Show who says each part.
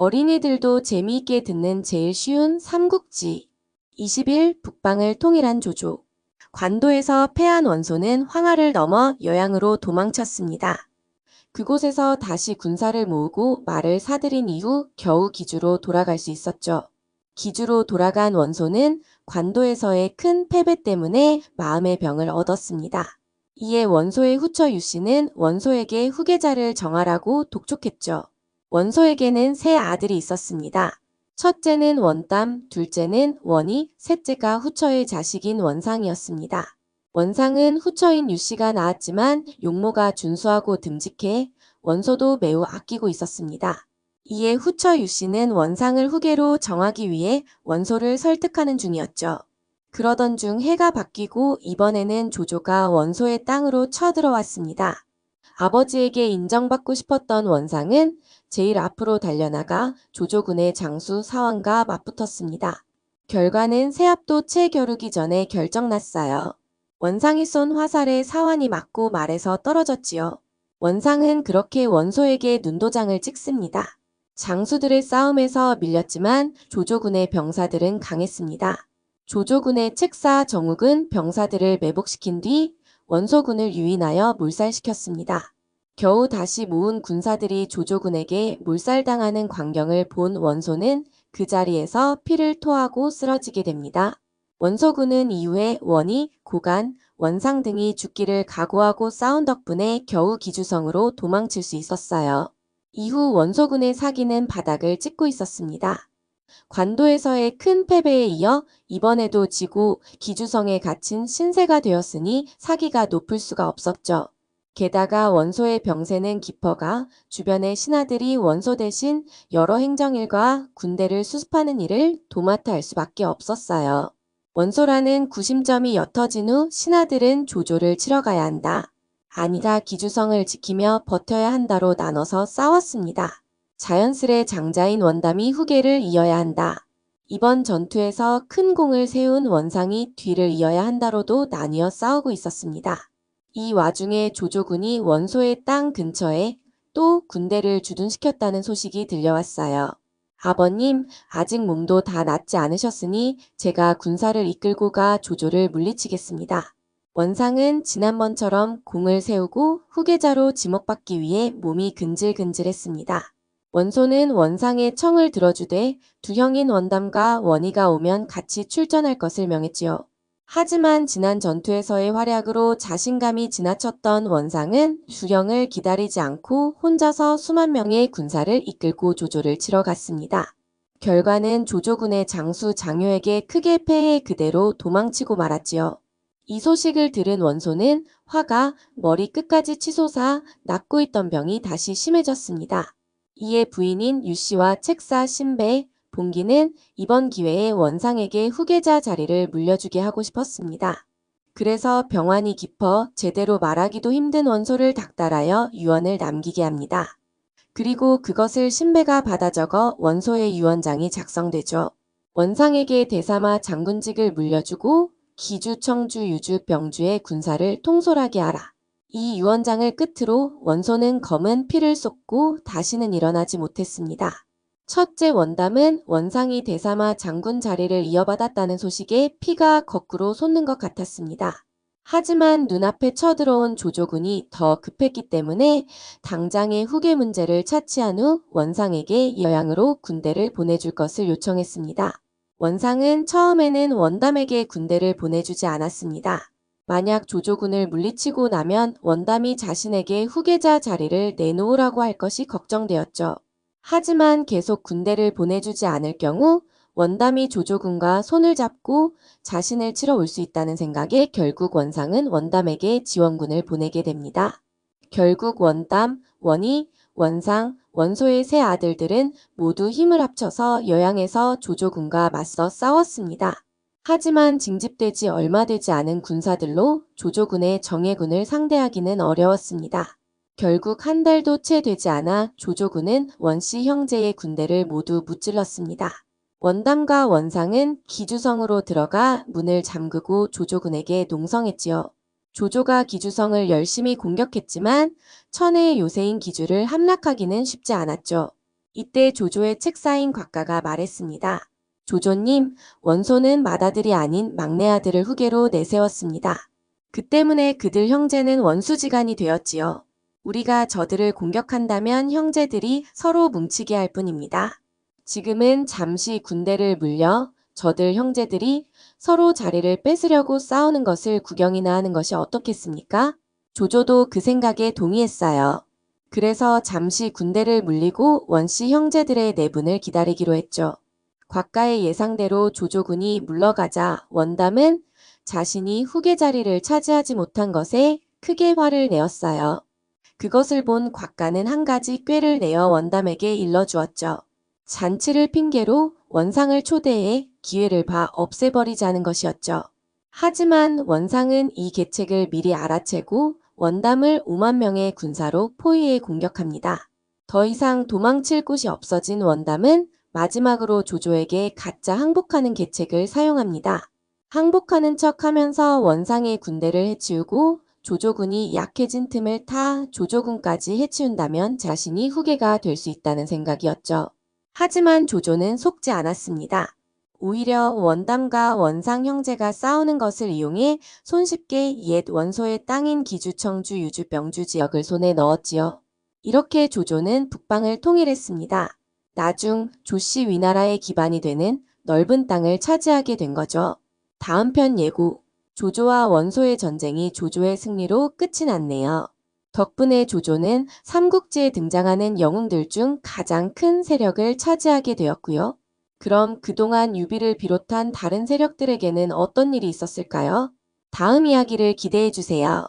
Speaker 1: 어린이들도 재미있게 듣는 제일 쉬운 삼국지. 20일 북방을 통일한 조조. 관도에서 패한 원소는 황하를 넘어 여양으로 도망쳤습니다. 그곳에서 다시 군사를 모으고 말을 사들인 이후 겨우 기주로 돌아갈 수 있었죠. 기주로 돌아간 원소는 관도에서의 큰 패배 때문에 마음의 병을 얻었습니다. 이에 원소의 후처 유씨는 원소에게 후계자를 정하라고 독촉했죠. 원소에게는 세 아들이 있었습니다. 첫째는 원담, 둘째는 원이, 셋째가 후처의 자식인 원상이었습니다. 원상은 후처인 유씨가 낳았지만 용모가 준수하고 듬직해 원소도 매우 아끼고 있었습니다. 이에 후처 유씨는 원상을 후계로 정하기 위해 원소를 설득하는 중이었죠. 그러던 중 해가 바뀌고 이번에는 조조가 원소의 땅으로 쳐들어왔습니다. 아버지에게 인정받고 싶었던 원상은 제일 앞으로 달려나가 조조군의 장수 사원과 맞붙었습니다. 결과는 세압도 채 겨루기 전에 결정났어요. 원상이 쏜 화살에 사원이 맞고 말에서 떨어졌지요. 원상은 그렇게 원소에게 눈도장을 찍습니다. 장수들의 싸움에서 밀렸지만 조조군의 병사들은 강했습니다. 조조군의 책사 정욱은 병사들을 매복시킨 뒤 원소군을 유인하여 몰살시켰습니다. 겨우 다시 모은 군사들이 조조군에게 몰살당하는 광경을 본 원소는 그 자리에서 피를 토하고 쓰러지게 됩니다. 원소군은 이후에 원이, 고간, 원상 등이 죽기를 각오하고 싸운 덕분에 겨우 기주성으로 도망칠 수 있었어요. 이후 원소군의 사기는 바닥을 찍고 있었습니다. 관도에서의 큰 패배에 이어 이번에도 지고 기주성에 갇힌 신세가 되었으니 사기가 높을 수가 없었죠. 게다가 원소의 병세는 깊어가 주변의 신하들이 원소 대신 여러 행정일과 군대를 수습하는 일을 도맡아 할 수밖에 없었어요. 원소라는 구심점이 옅어진 후 신하들은 조조를 치러 가야 한다. 아니다 기주성을 지키며 버텨야 한다로 나눠서 싸웠습니다. 자연스레 장자인 원담이 후계를 이어야 한다. 이번 전투에서 큰 공을 세운 원상이 뒤를 이어야 한다로도 나뉘어 싸우고 있었습니다. 이 와중에 조조군이 원소의 땅 근처에 또 군대를 주둔시켰다는 소식이 들려왔어요. 아버님, 아직 몸도 다 낫지 않으셨으니 제가 군사를 이끌고 가 조조를 물리치겠습니다. 원상은 지난번처럼 공을 세우고 후계자로 지목받기 위해 몸이 근질근질했습니다. 원소는 원상의 청을 들어주되 두 형인 원담과 원희가 오면 같이 출전할 것을 명했지요. 하지만 지난 전투에서의 활약으로 자신감이 지나쳤던 원상은 두 형을 기다리지 않고 혼자서 수만 명의 군사를 이끌고 조조를 치러 갔습니다. 결과는 조조군의 장수 장효에게 크게 패해 그대로 도망치고 말았지요. 이 소식을 들은 원소는 화가 머리 끝까지 치솟아 낫고 있던 병이 다시 심해졌습니다. 이에 부인인 유씨와 책사 신배, 봉기는 이번 기회에 원상에게 후계자 자리를 물려주게 하고 싶었습니다. 그래서 병환이 깊어 제대로 말하기도 힘든 원소를 닥달하여 유언을 남기게 합니다. 그리고 그것을 신배가 받아 적어 원소의 유언장이 작성되죠. 원상에게 대사마 장군직을 물려주고 기주, 청주, 유주, 병주의 군사를 통솔하게 하라. 이 유언장을 끝으로 원소는 검은 피를 쏟고 다시는 일어나지 못했습니다. 첫째 원담은 원상이 대사마 장군 자리를 이어받았다는 소식에 피가 거꾸로 솟는 것 같았습니다. 하지만 눈앞에 쳐들어온 조조군이 더 급했기 때문에 당장의 후계 문제를 차치한 후 원상에게 여양으로 군대를 보내줄 것을 요청했습니다. 원상은 처음에는 원담에게 군대를 보내주지 않았습니다. 만약 조조군을 물리치고 나면 원담이 자신에게 후계자 자리를 내놓으라고 할 것이 걱정되었죠. 하지만 계속 군대를 보내주지 않을 경우 원담이 조조군과 손을 잡고 자신을 치러 올 수 있다는 생각에 결국 원상은 원담에게 지원군을 보내게 됩니다. 결국 원담, 원희, 원상, 원소의 세 아들들은 모두 힘을 합쳐서 여양에서 조조군과 맞서 싸웠습니다. 하지만 징집되지 얼마 되지 않은 군사들로 조조군의 정예군을 상대하기는 어려웠습니다. 결국 한 달도 채 되지 않아 조조군은 원씨 형제의 군대를 모두 무찔렀습니다. 원담과 원상은 기주성으로 들어가 문을 잠그고 조조군에게 농성했지요. 조조가 기주성을 열심히 공격했지만 천혜의 요새인 기주를 함락하기는 쉽지 않았죠. 이때 조조의 책사인 곽가가 말했습니다. 조조님, 원소는 맏아들이 아닌 막내 아들을 후계로 내세웠습니다. 그 때문에 그들 형제는 원수지간이 되었지요. 우리가 저들을 공격한다면 형제들이 서로 뭉치게 할 뿐입니다. 지금은 잠시 군대를 물려 저들 형제들이 서로 자리를 뺏으려고 싸우는 것을 구경이나 하는 것이 어떻겠습니까? 조조도 그 생각에 동의했어요. 그래서 잠시 군대를 물리고 원씨 형제들의 내분을 기다리기로 했죠. 곽가의 예상대로 조조군이 물러가자 원담은 자신이 후계 자리를 차지하지 못한 것에 크게 화를 내었어요. 그것을 본 곽가는 한 가지 꾀를 내어 원담에게 일러주었죠. 잔치를 핑계로 원상을 초대해 기회를 봐 없애버리자는 것이었죠. 하지만 원상은 이 계책을 미리 알아채고 원담을 5만 명의 군사로 포위해 공격합니다. 더 이상 도망칠 곳이 없어진 원담은 마지막으로 조조에게 가짜 항복하는 계책을 사용합니다. 항복하는 척 하면서 원상의 군대를 해치우고 조조군이 약해진 틈을 타 조조군까지 해치운다면 자신이 후계가 될 수 있다는 생각이었죠. 하지만 조조는 속지 않았습니다. 오히려 원담과 원상 형제가 싸우는 것을 이용해 손쉽게 옛 원소의 땅인 기주, 청주, 유주, 병주 지역을 손에 넣었지요. 이렇게 조조는 북방을 통일했습니다. 나중 조씨 위나라의 기반이 되는 넓은 땅을 차지하게 된 거죠. 다음 편 예고. 조조와 원소의 전쟁이 조조의 승리로 끝이 났네요. 덕분에 조조는 삼국지에 등장하는 영웅들 중 가장 큰 세력을 차지하게 되었고요. 그럼 그동안 유비를 비롯한 다른 세력들에게는 어떤 일이 있었을까요? 다음 이야기를 기대해 주세요.